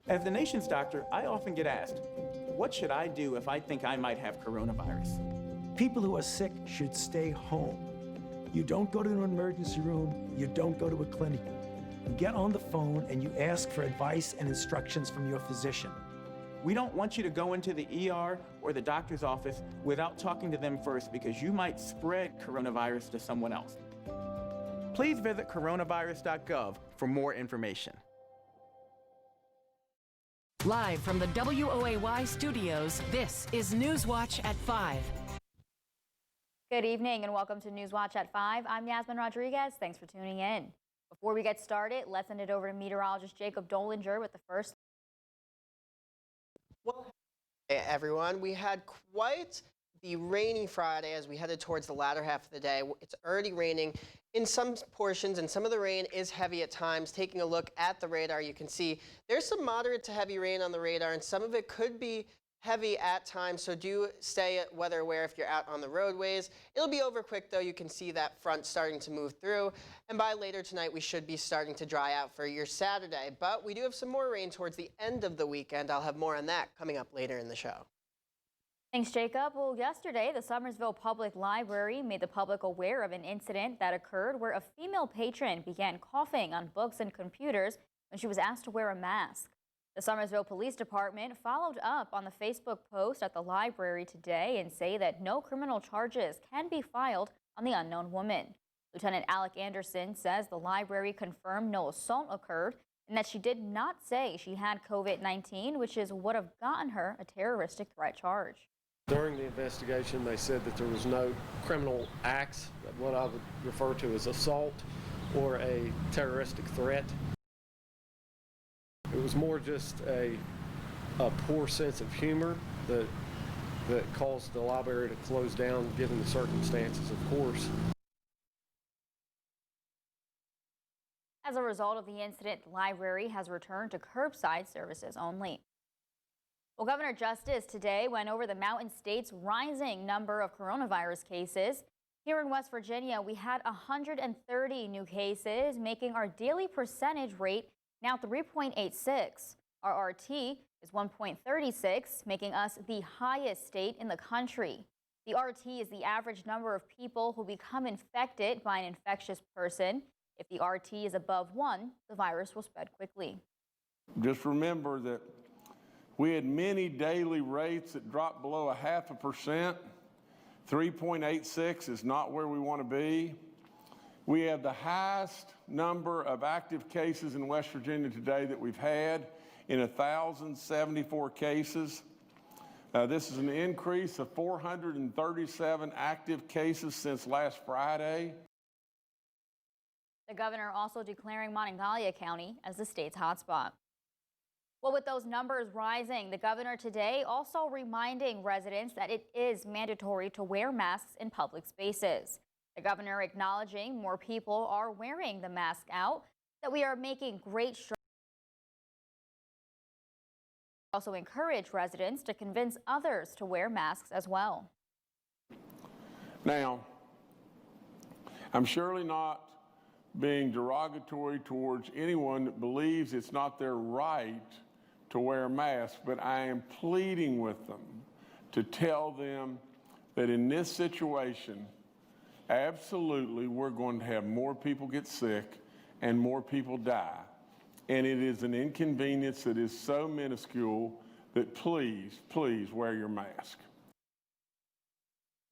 As the nation's doctor, I often get asked, what should I do if I think I might have coronavirus? People who are sick should stay home. You don't go to an emergency room, you don't go to a clinic. You get on the phone and you ask for advice and instructions from your physician. We don't want you to go into the ER or the doctor's office without talking to them first because you might spread coronavirus to someone else. Please visit coronavirus.gov for more information. Live from the WOAY studios, this is Newswatch at 5. Good evening and welcome to Newswatch at 5. I'm Yasmin Rodriguez. Thanks for tuning in. Before we get started, let's send it over to meteorologist Jacob Dolinger with the first. Well, hey everyone, we had quite the rainy Friday as we headed towards the latter half of the day. It's already raining in some portions, and some of the rain is heavy at times. Taking a look at the radar, you can see there's some moderate to heavy rain on the radar, and some of it could be heavy at times, so do stay weather aware if you're out on the roadways. It'll be over quick though. You can see that front starting to move through, and by later tonight we should be starting to dry out for your Saturday. But we do have some more rain towards the end of the weekend. I'll have more on that coming up later in the show. Thanks, Jacob. Well, yesterday, the Summersville Public Library made the public aware of an incident that occurred where a female patron began coughing on books and computers when she was asked to wear a mask. The Summersville Police Department followed up on the Facebook post at the library today and say that no criminal charges can be filed on the unknown woman. Lieutenant Alec Anderson says the library confirmed no assault occurred and that she did not say she had COVID-19, which is what have gotten her a terroristic threat charge. During the investigation, they said that there was no criminal acts, what I would refer to as assault or a terroristic threat. It was more just a poor sense of humor that caused the library to close down given the circumstances, of course. As a result of the incident, the library has returned to curbside services only. Well, Governor Justice today went over the Mountain State's rising number of coronavirus cases. Here in West Virginia, we had 130 new cases, making our daily percentage rate now 3.86. Our RT is 1.36, making us the highest state in the country. The RT is the average number of people who become infected by an infectious person. If the RT is above 1, the virus will spread quickly. Just remember that we had many daily rates that dropped below 0.5%. 3.86 is not where we want to be. We have the highest number of active cases in West Virginia today that we've had in 1,074 cases. This is an increase of 437 active cases since last Friday. The governor also declaring Monongalia County as the state's hotspot. Well, with those numbers rising, the governor today also reminding residents that it is mandatory to wear masks in public spaces. The governor acknowledging more people are wearing the mask out, that we are making great strides. Also encourage residents to convince others to wear masks as well. Now, I'm surely not being derogatory towards anyone that believes it's not their right to wear a mask, but I am pleading with them to tell them that in this situation, absolutely, we're going to have more people get sick and more people die. And it is an inconvenience that is so minuscule that please, please wear your mask.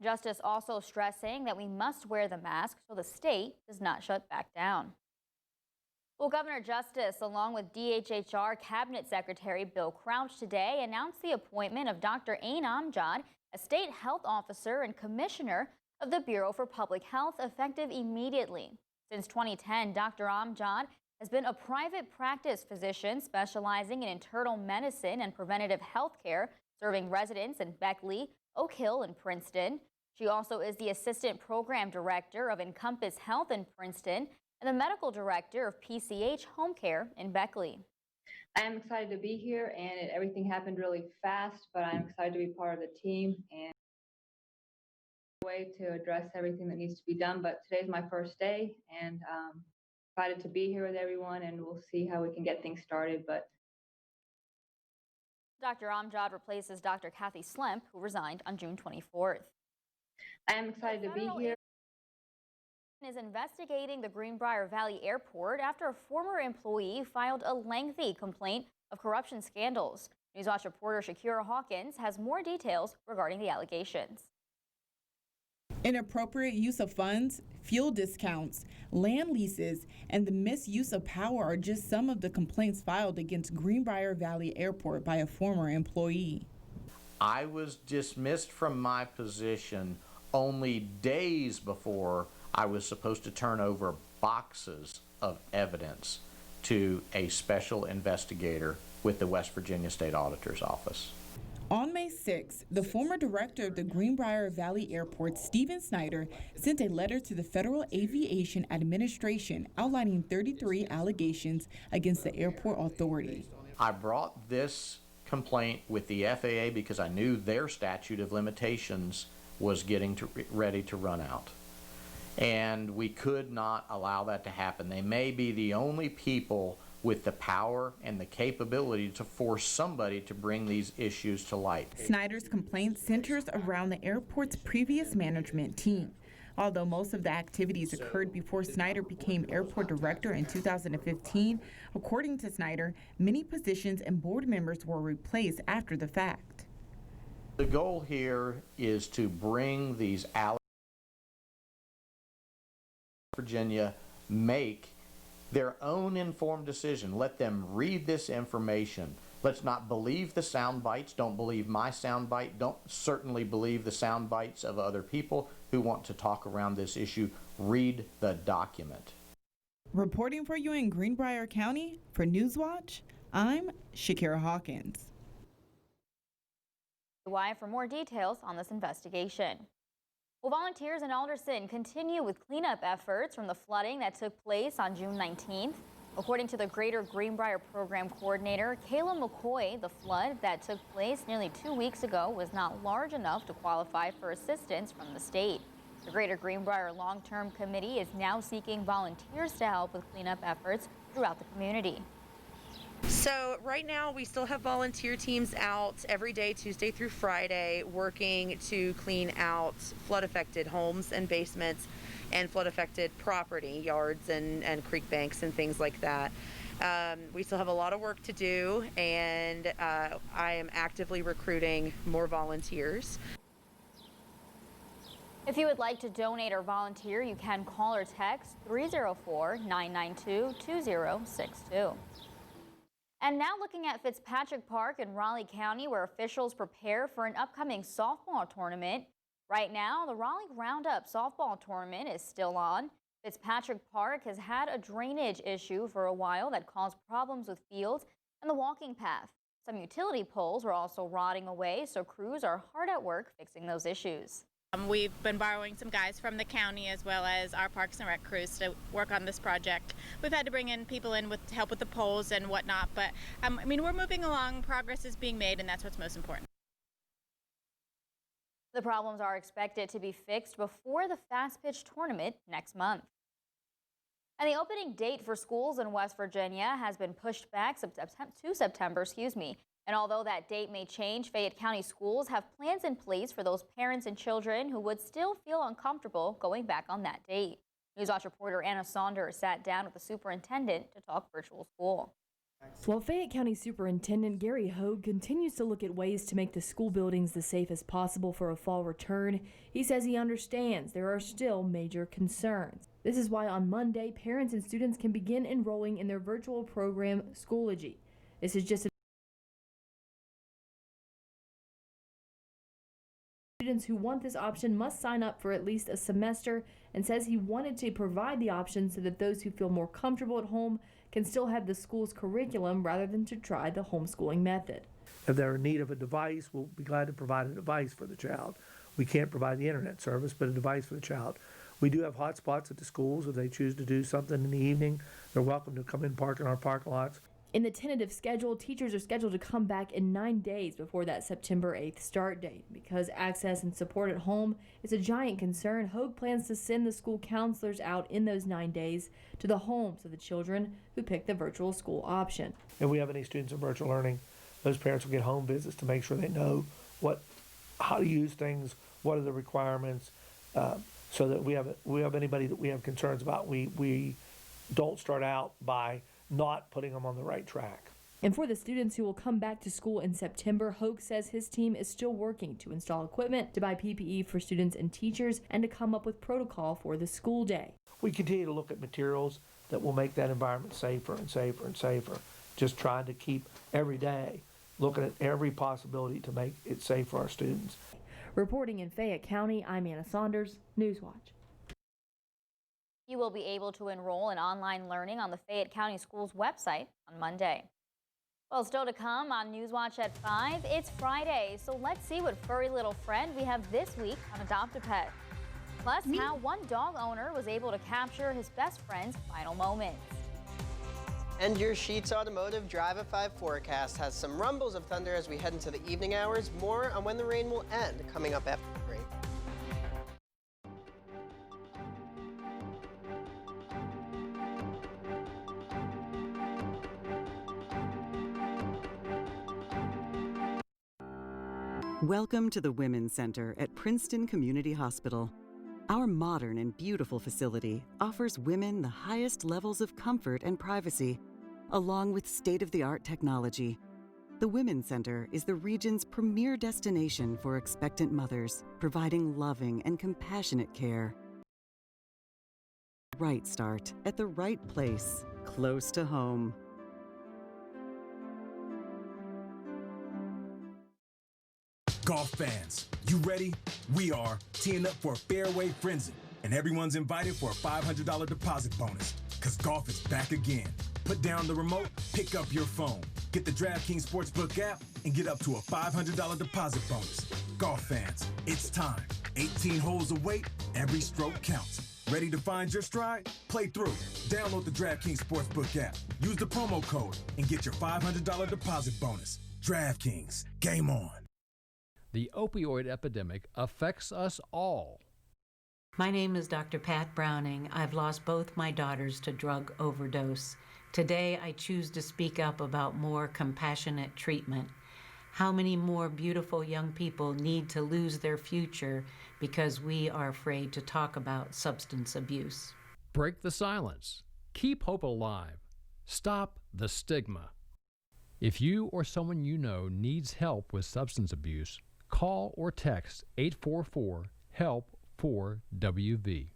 Justice also stressing that we must wear the mask so the state does not shut back down. Well, Governor Justice, along with DHHR Cabinet Secretary Bill Crouch today, announced the appointment of Dr. Ain Amjad as State Health Officer and Commissioner of the Bureau for Public Health, effective immediately. Since 2010, Dr. Amjad has been a private practice physician specializing in internal medicine and preventative health care, serving residents in Beckley, Oak Hill, and Princeton. She also is the Assistant Program Director of Encompass Health in Princeton and the Medical Director of PCH Home Care in Beckley. I am excited to be here, and everything happened really fast, but I'm excited to be part of the team and way to address everything that needs to be done. But today's my first day, and excited to be here with everyone, and we'll see how we can get things started. But Dr. Amjad replaces Dr. Kathy Slemp, who resigned on June 24th. I am excited to be here. Is investigating the Greenbrier Valley Airport after a former employee filed a lengthy complaint of corruption scandals. Newswatch reporter Shakira Hawkins has more details regarding the allegations. Inappropriate use of funds, fuel discounts, land leases, and the misuse of power are just some of the complaints filed against Greenbrier Valley Airport by a former employee. I was dismissed from my position only days before I was supposed to turn over boxes of evidence to a special investigator with the West Virginia State Auditor's Office. On May 6, the former director of the Greenbrier Valley Airport, Stephen Snyder, sent a letter to the Federal Aviation Administration outlining 33 allegations against the airport authority. I brought this complaint with the FAA because I knew their statute of limitations was getting ready to run out. And we could not allow that to happen. They may be the only people with the power and the capability to force somebody to bring these issues to light. Snyder's complaint centers around the airport's previous management team. Although most of the activities occurred before Snyder became airport director in 2015, according to Snyder, many positions and board members were replaced after the fact. The goal here is to bring these Virginia make their own informed decision. Let them read this information. Let's not believe the sound bites. Don't believe my sound bite. Don't certainly believe the sound bites of other people who want to talk around this issue. Read the document. Reporting for you in Greenbrier County for Newswatch, I'm Shakira Hawkins. Why for more details on this investigation. Well, volunteers in Alderson continue with cleanup efforts from the flooding that took place on June 19th. According to the Greater Greenbrier Program Coordinator, Kayla McCoy, the flood that took place nearly 2 weeks ago was not large enough to qualify for assistance from the state. The Greater Greenbrier Long-Term Committee is now seeking volunteers to help with cleanup efforts throughout the community. So right now we still have volunteer teams out every day, Tuesday through Friday, working to clean out flood-affected homes and basements and flood-affected property, yards and creek banks and things like that. We still have a lot of work to do, and I am actively recruiting more volunteers. If you would like to donate or volunteer, you can call or text 304-992-2062. And now looking at Fitzpatrick Park in Raleigh County, where officials prepare for an upcoming softball tournament. Right now, the Raleigh Roundup softball tournament is still on. Fitzpatrick Park has had a drainage issue for a while that caused problems with fields and the walking path. Some utility poles were also rotting away, so crews are hard at work fixing those issues. We've been borrowing some guys from the county as well as our Parks and Rec crews to work on this project. We've had to bring in people in to help with the poles and whatnot, but I mean, we're moving along, progress is being made, and that's what's most important. The problems are expected to be fixed before the Fast Pitch tournament next month. And the opening date for schools in West Virginia has been pushed back to September, And although that date may change, Fayette County schools have plans in place for those parents and children who would still feel uncomfortable going back on that date. Newswatch reporter Anna Saunders sat down with the superintendent to talk virtual school. Well, Fayette County Superintendent Gary Hogue continues to look at ways to make the school buildings the safest possible for a fall return. He says he understands there are still major concerns. This is why on Monday, parents and students can begin enrolling in their virtual program, Schoology. This is just students who want this option must sign up for at least a semester, and says he wanted to provide the option so that those who feel more comfortable at home can still have the school's curriculum rather than to try the homeschooling method. If they're in need of a device, we'll be glad to provide a device for the child. We can't provide the internet service, but a device for the child. We do have hotspots at the schools. If they choose to do something in the evening, they're welcome to come in, park in our parking lots. In the tentative schedule, teachers are scheduled to come back in 9 days before that September 8th start date. Because access and support at home is a giant concern, Hogue plans to send the school counselors out in those 9 days to the homes of the children who pick the virtual school option. If we have any students in virtual learning, those parents will get home visits to make sure they know how to use things, what are the requirements, so that we have anybody that we have concerns about, we don't start out by not putting them on the right track. And for the students who will come back to school in September, Hogue says his team is still working to install equipment, to buy PPE for students and teachers, and to come up with protocol for the school day. We continue to look at materials that will make that environment safer and safer and safer, just trying to keep every day looking at every possibility to make it safe for our students. Reporting in Fayette County, I'm Anna Saunders, Newswatch. You will be able to enroll in online learning on the Fayette County Schools website on Monday. Well, still to come on Newswatch at 5, it's Friday, so let's see what furry little friend we have this week on Adopt a Pet. Plus, how one dog owner was able to capture his best friend's final moments. And your Sheets Automotive Drive at 5 forecast has some rumbles of thunder as we head into the evening hours. More on when the rain will end coming up after the break. Welcome to the Women's Center at Princeton Community Hospital. Our modern and beautiful facility offers women the highest levels of comfort and privacy, along with state-of-the-art technology. The Women's Center is the region's premier destination for expectant mothers, providing loving and compassionate care. Right start at the right place, close to home. Golf fans, you ready? We are teeing up for a fairway frenzy, and everyone's invited for a $500 deposit bonus, because golf is back again. Put down the remote, pick up your phone, get the DraftKings Sportsbook app, and get up to a $500 deposit bonus. Golf fans, it's time. 18 holes await, every stroke counts. Ready to find your stride? Play through. Download the DraftKings Sportsbook app, use the promo code, and get your $500 deposit bonus. DraftKings, game on. The opioid epidemic affects us all. My name is Dr. Pat Browning. I've lost both my daughters to drug overdose. Today, I choose to speak up about more compassionate treatment. How many more beautiful young people need to lose their future because we are afraid to talk about substance abuse? Break the silence. Keep hope alive. Stop the stigma. If you or someone you know needs help with substance abuse, call or text 844-HELP-4WV.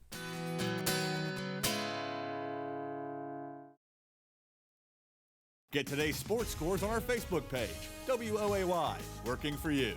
Get today's sports scores on our Facebook page, WOAY, working for you.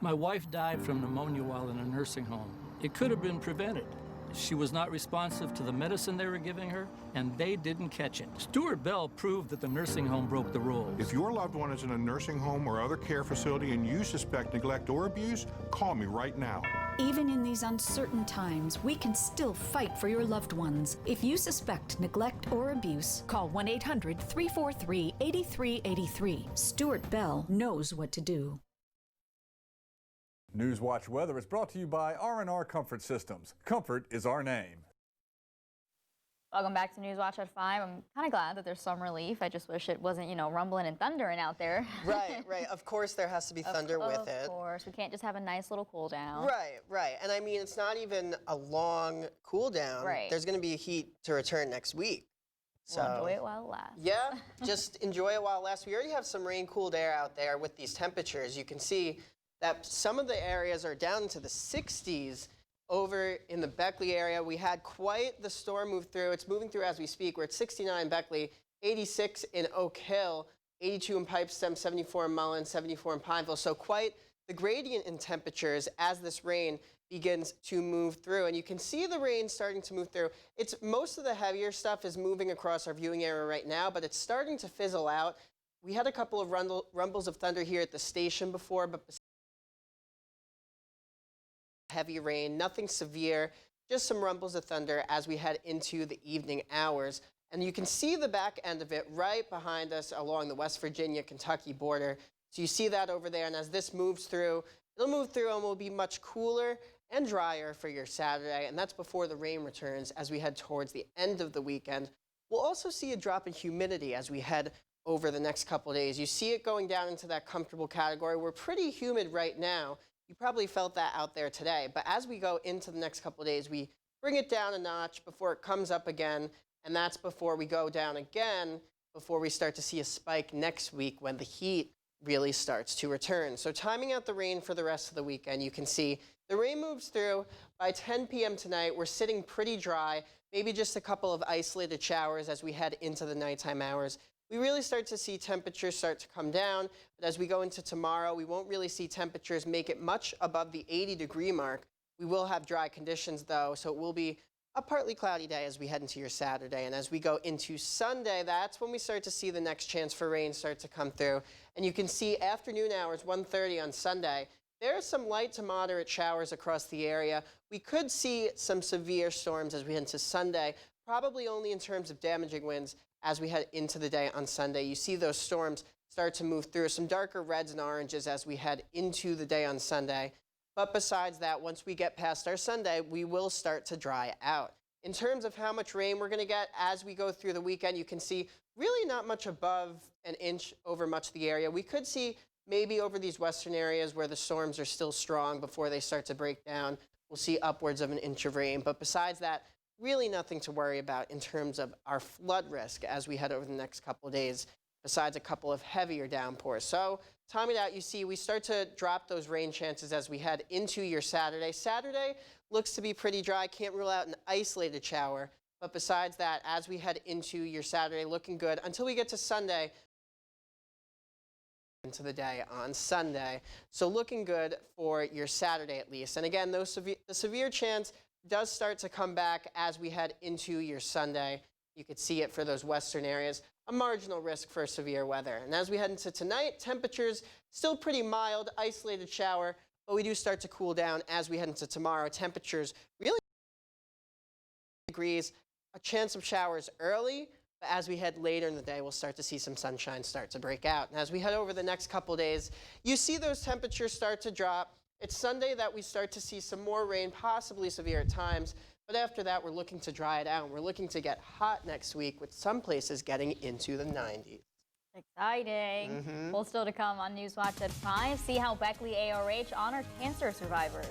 My wife died from pneumonia while in a nursing home. It could have been prevented. She was not responsive to the medicine they were giving her, and they didn't catch it. Stuart Bell proved that the nursing home broke the rules. If your loved one is in a nursing home or other care facility and you suspect neglect or abuse, call me right now. Even in these uncertain times, we can still fight for your loved ones. If you suspect neglect or abuse, call 1-800-343-8383. Stuart Bell knows what to do. Newswatch Weather is brought to you by R&R Comfort Systems. Comfort is our name. Welcome back to Newswatch at 5. I'm kind of glad that there's some relief. I just wish it wasn't, rumbling and thundering out there. Right. Of course there has to be thunder with it. Of course. We can't just have a nice little cool down. Right. And I mean, it's not even a long cool down. Right. There's going to be heat to return next week. So We'll enjoy it while it lasts. Yeah, just enjoy it while it lasts. We already have some rain, cooled air out there with these temperatures. You can see that some of the areas are down into the 60s. Over in the Beckley area, we had quite the storm move through. It's moving through as we speak. We're at 69 in Beckley, 86 in Oak Hill, 82 in Pipestem, 74 in Mullen, 74 in Pineville. So quite the gradient in temperatures as this rain begins to move through. And you can see the rain starting to move through. It's most of the heavier stuff is moving across our viewing area right now, but it's starting to fizzle out. We had a couple of rumbles of thunder here at the station before, but heavy rain, nothing severe, just some rumbles of thunder as we head into the evening hours. And you can see the back end of it right behind us along the West Virginia-Kentucky border. So you see that over there, and as this moves through, it'll move through and will be much cooler and drier for your Saturday, and that's before the rain returns as we head towards the end of the weekend. We'll also see a drop in humidity as we head over the next couple of days. You see it going down into that comfortable category. We're pretty humid right now. You probably felt that out there today. But as we go into the next couple of days, we bring it down a notch before it comes up again. And that's before we go down again, before we start to see a spike next week when the heat really starts to return. So timing out the rain for the rest of the weekend, you can see the rain moves through. By 10 p.m. tonight, we're sitting pretty dry, maybe just a couple of isolated showers as we head into the nighttime hours. We really start to see temperatures start to come down, but as we go into tomorrow, we won't really see temperatures make it much above the 80-degree mark. We will have dry conditions, though, so it will be a partly cloudy day as we head into your Saturday. And as we go into Sunday, that's when we start to see the next chance for rain start to come through. And you can see afternoon hours, 1:30 on Sunday, there are some light to moderate showers across the area. We could see some severe storms as we head into Sunday, probably only in terms of damaging winds as we head into the day on Sunday. You see those storms start to move through, some darker reds and oranges as we head into the day on Sunday. But besides that, once we get past our Sunday, we will start to dry out. In terms of how much rain we're going to get as we go through the weekend, you can see really not much above an inch over much of the area. We could see maybe over these western areas where the storms are still strong before they start to break down. We'll see upwards of an inch of rain. But besides that, really nothing to worry about in terms of our flood risk as we head over the next couple of days, besides a couple of heavier downpours. So timing it out, you see we start to drop those rain chances as we head into your Saturday. Saturday looks to be pretty dry. Can't rule out an isolated shower. But besides that, as we head into your Saturday, looking good until we get to Sunday, into the day on Sunday. So looking good for your Saturday at least. And again, the severe chance does start to come back as we head into your Sunday. You could see it for those western areas, a marginal risk for severe weather. And as we head into tonight, temperatures still pretty mild, isolated shower, but we do start to cool down as we head into tomorrow. Temperatures really degrees, a chance of showers early, but as we head later in the day, we'll start to see some sunshine start to break out. And as we head over the next couple days, you see those temperatures start to drop. It's Sunday that we start to see some more rain, possibly severe at times. But after that, we're looking to dry it out. We're looking to get hot next week with some places getting into the 90s. Exciting. Well, still to come on News Watch at 5. See how Beckley ARH honored cancer survivors.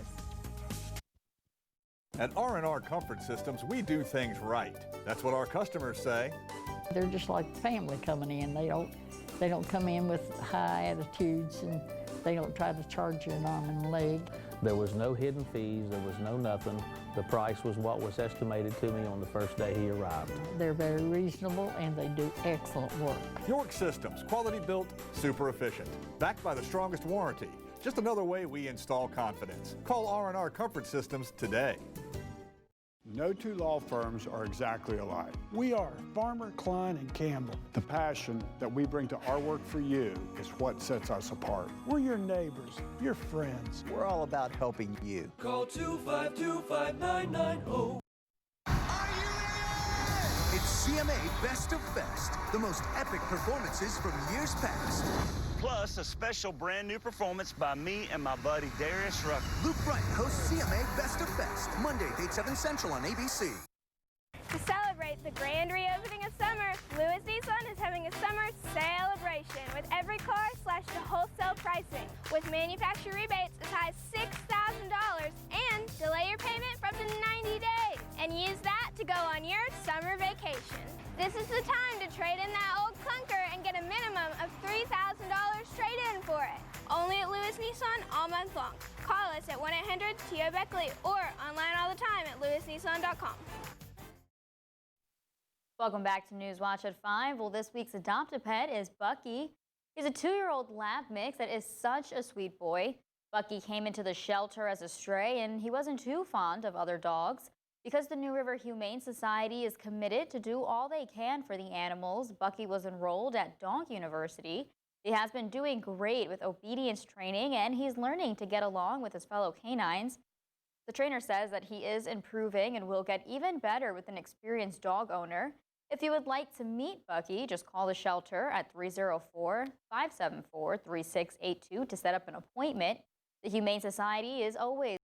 At R&R Comfort Systems, we do things right. That's what our customers say. They're just like family coming in. They don't come in with high attitudes, and they don't try to charge you an arm and a leg. There was no hidden fees. There was no nothing. The price was what was estimated to me on the first day he arrived. They're very reasonable, and they do excellent work. York Systems, quality built, super efficient. Backed by the strongest warranty. Just another way we install confidence. Call R&R Comfort Systems today. No two law firms are exactly alike. We are Farmer, Klein, and Campbell. The passion that we bring to our work for you is what sets us apart. We're your neighbors, your friends. We're all about helping you. Call 252-5990. It's CMA Best of Best, the most epic performances from years past. Plus, a special brand new performance by me and my buddy Darius Rucker. Luke Bryan hosts CMA Best of Best, Monday, 8, 7 Central on ABC. To celebrate the grand reopening of summer, Lewis Nissan is having a summer celebration with every car slashed to wholesale pricing, with manufacturer rebates as high as $6,000 and delay your payment for up to 90 days. And use that to go on your summer vacation. This is the time to trade in that old clunker and get a minimum of $3,000 straight in for it. Only at Lewis Nissan all month long. Call us at 1-800-TO-BECKLEY or online all the time at lewisnissan.com. Welcome back to News Watch at 5. Well, this week's adopted pet is Bucky. He's a 2-year-old lab mix that is such a sweet boy. Bucky came into the shelter as a stray, and he wasn't too fond of other dogs. Because the New River Humane Society is committed to do all they can for the animals, Bucky was enrolled at Donk University. He has been doing great with obedience training, and he's learning to get along with his fellow canines. The trainer says that he is improving and will get even better with an experienced dog owner. If you would like to meet Bucky, just call the shelter at 304-574-3682 to set up an appointment. The Humane Society is always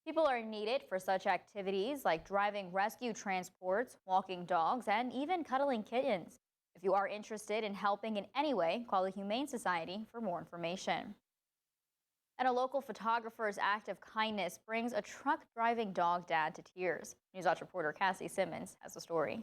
people are needed for such activities like driving rescue transports, walking dogs, and even cuddling kittens. If you are interested in helping in any way, call the Humane Society for more information. And a local photographer's act of kindness brings a truck-driving dog dad to tears. NewsWatch reporter Cassie Simmons has the story.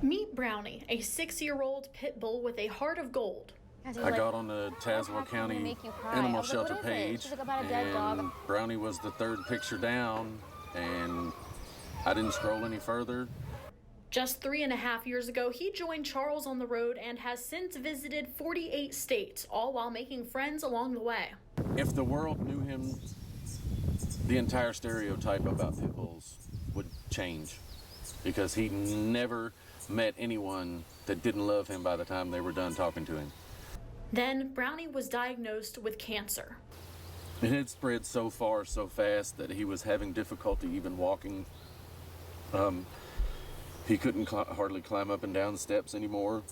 Meet Brownie, a 6-year-old pit bull with a heart of gold. I got on the Tazewell County Animal Shelter page, and Brownie was the third picture down, and I didn't scroll any further. Just 3.5 years ago, he joined Charles on the road and has since visited 48 states, all while making friends along the way. If the world knew him, the entire stereotype about pit bulls would change, because he never met anyone that didn't love him by the time they were done talking to him. Then Brownie was diagnosed with cancer. It had spread so far so fast that he was having difficulty even walking. He couldn't hardly climb up and down the steps anymore.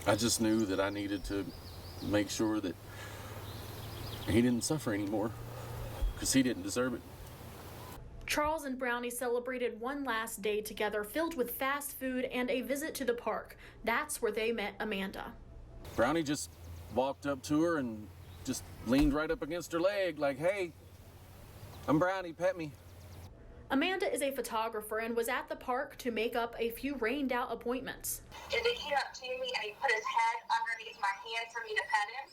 I just knew that I needed to make sure that he didn't suffer anymore, because he didn't deserve it. Charles and Brownie celebrated one last day together, filled with fast food and a visit to the park. That's where they met Amanda. Brownie just walked up to her and just leaned right up against her leg like, "Hey, I'm Brownie, pet me." Amanda is a photographer and was at the park to make up a few rained-out appointments. And he came up to me and he put his head underneath my hand for me to pet him.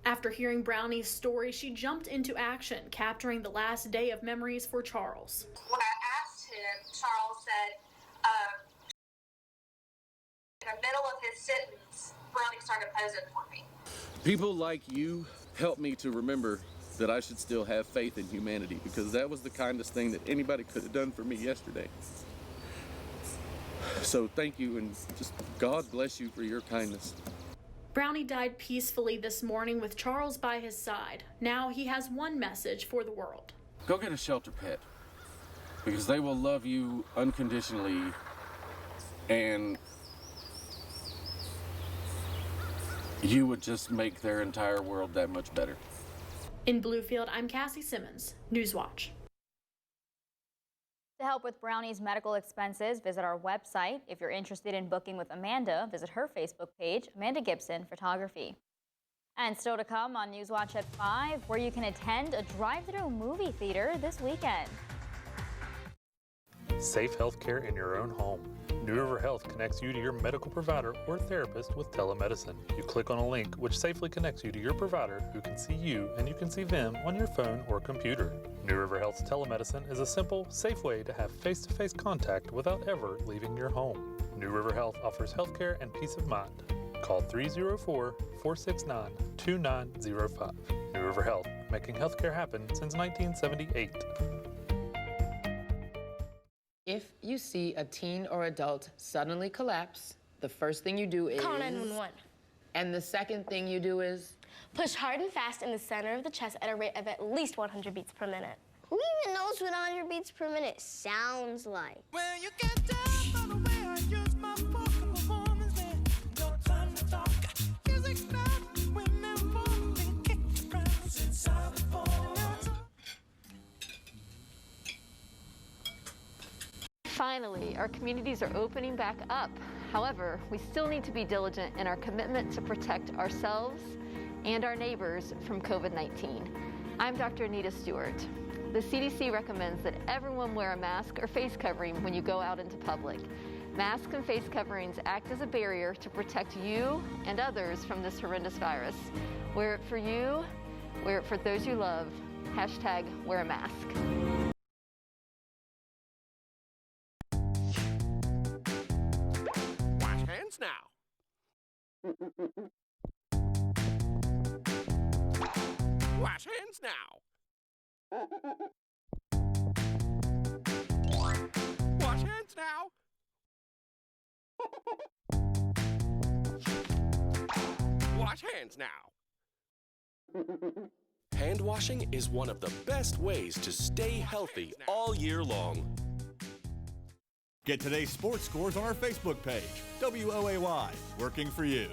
After hearing Brownie's story, she jumped into action, capturing the last day of memories for Charles. When I asked him, Charles said, in the middle of his sentence, Brownie started posing for me. People like you help me to remember that I should still have faith in humanity, because that was the kindest thing that anybody could have done for me yesterday. So thank you, and just God bless you for your kindness. Brownie died peacefully this morning with Charles by his side. Now he has one message for the world. Go get a shelter pet, because they will love you unconditionally, and you would just make their entire world that much better. In Bluefield, I'm Cassie Simmons, Newswatch. To help with Brownie's medical expenses, visit our website. If you're interested in booking with Amanda, visit her Facebook page, Amanda Gibson Photography. And still to come on Newswatch at 5, where you can attend a drive-through movie theater this weekend. Safe healthcare in your own home. New River Health connects you to your medical provider or therapist with telemedicine. You click on a link which safely connects you to your provider, who can see you and you can see them on your phone or computer. New River Health's telemedicine is a simple, safe way to have face-to-face contact without ever leaving your home. New River Health offers healthcare and peace of mind. Call 304-469-2905. New River Health, making healthcare happen since 1978. If you see a teen or adult suddenly collapse, the first thing you do is... Call 911. And the second thing you do is... Push hard and fast in the center of the chest at a rate of at least 100 beats per minute. Who even knows what 100 beats per minute sounds like? When you get down by the way I use my vocal performance, man, no time to talk. Music's not women wanting kick around since I was born. Finally, our communities are opening back up. However, we still need to be diligent in our commitment to protect ourselves and our neighbors from COVID-19. I'm Dr. Anita Stewart. The CDC recommends that everyone wear a mask or face covering when you go out into public. Masks and face coverings act as a barrier to protect you and others from this horrendous virus. Wear it for you, wear it for those you love. Hashtag wear a mask. Wash hands now. Wash hands now. Wash hands now. Wash hands now. Hand washing is one of the best ways to stay healthy all year long. Get today's sports scores on our Facebook page. WOAY, working for you.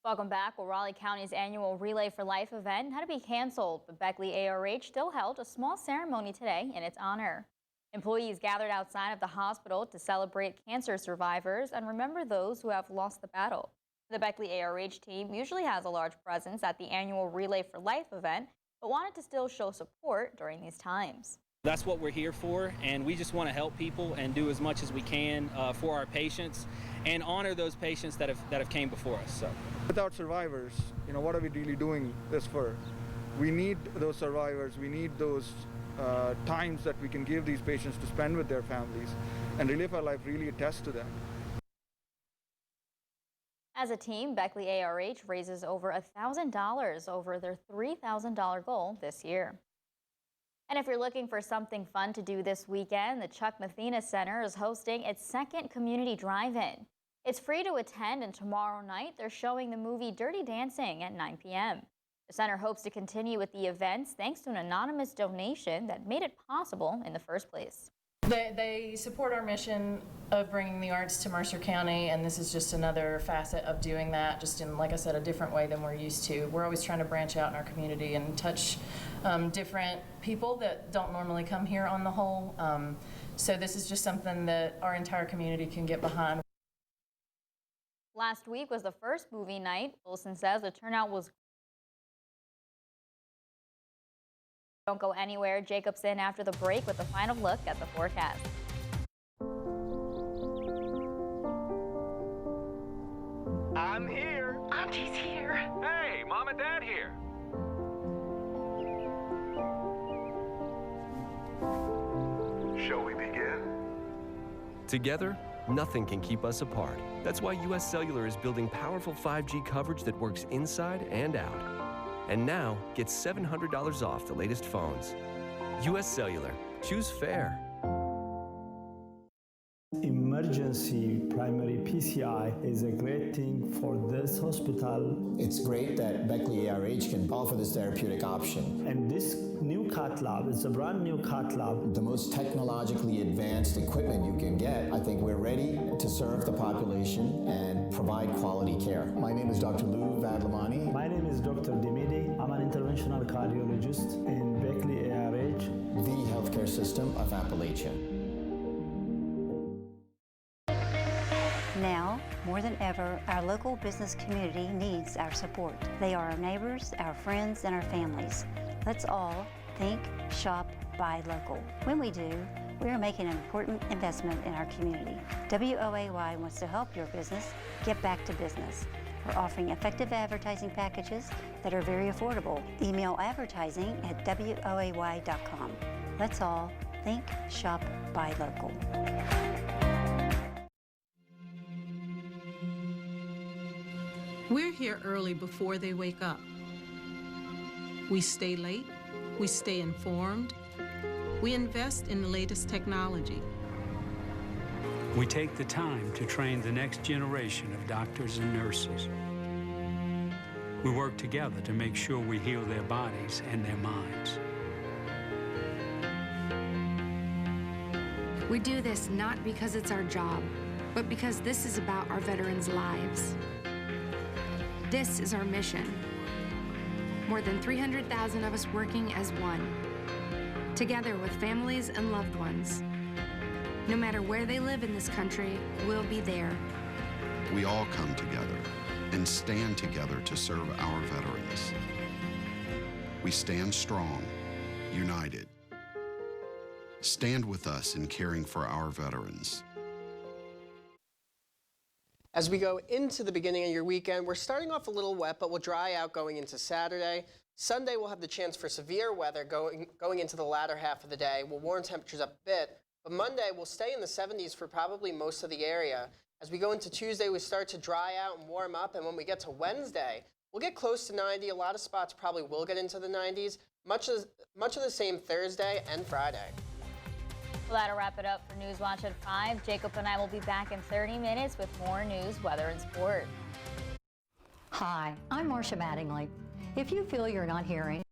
Welcome back. Well, Raleigh County's annual Relay for Life event had to be canceled, but Beckley ARH still held a small ceremony today in its honor. Employees gathered outside of the hospital to celebrate cancer survivors and remember those who have lost the battle. The Beckley ARH team usually has a large presence at the annual Relay for Life event, but wanted to still show support during these times. That's what we're here for, and we just want to help people and do as much as we can for our patients and honor those patients that have came before us. So, without survivors, what are we really doing this for? We need those survivors. We need those times that we can give these patients to spend with their families, and Relay for Life really attests to that. As a team, Beckley ARH raises over $1,000 over their $3,000 goal this year. And if you're looking for something fun to do this weekend, the Chuck Mathena Center is hosting its second community drive-in. It's free to attend, and tomorrow night they're showing the movie Dirty Dancing at 9 p.m. The center hopes to continue with the events thanks to an anonymous donation that made it possible in the first place. They support our mission of bringing the arts to Mercer County, and this is just another facet of doing that, just in, like I said, a different way than we're used to. We're always trying to branch out in our community and touch different people that don't normally come here on the whole. So this is just something that our entire community can get behind. Last week was the first movie night. Wilson says the turnout was. Don't go anywhere. Jacob's in after the break with a final look at the forecast. I'm here. Auntie's here. Hey, Mom and Dad here. Shall we begin? Together, nothing can keep us apart. That's why US Cellular is building powerful 5G coverage that works inside and out. And now, get $700 off the latest phones. US Cellular. Choose fair. Emergency primary PCI is a great thing for this hospital. It's great that Beckley ARH can offer this therapeutic option. And this new cath lab is a brand new cath lab. The most technologically advanced equipment you can get. I think we're ready to serve the population and provide quality care. My name is Dr. Lou Vadlamani. My name is Dr. Dimidi. I'm an interventional cardiologist in Beckley ARH, the healthcare system of Appalachia. Now, more than ever, our local business community needs our support. They are our neighbors, our friends, and our families. Let's all think, shop, buy local. When we do, we are making an important investment in our community. WOAY wants to help your business get back to business. We're offering effective advertising packages that are very affordable. Email advertising at WOAY.com. Let's all think, shop, buy local. We're here early before they wake up. We stay late, we stay informed, we invest in the latest technology. We take the time to train the next generation of doctors and nurses. We work together to make sure we heal their bodies and their minds. We do this not because it's our job, but because this is about our veterans' lives. This is our mission. More than 300,000 of us working as one, together with families and loved ones. No matter where they live in this country, we'll be there. We all come together and stand together to serve our veterans. We stand strong, united. Stand with us in caring for our veterans. As we go into the beginning of your weekend, we're starting off a little wet, but we'll dry out going into Saturday. Sunday, we'll have the chance for severe weather going into the latter half of the day. We'll warm temperatures up a bit, but Monday, we'll stay in the 70s for probably most of the area. As we go into Tuesday, we start to dry out and warm up, and when we get to Wednesday, we'll get close to 90. A lot of spots probably will get into the 90s, much of the same Thursday and Friday. Well, that'll wrap it up for News Watch at 5. Jacob and I will be back in 30 minutes with more news, weather, and sport. Hi, I'm Marcia Mattingly. If you feel you're not hearing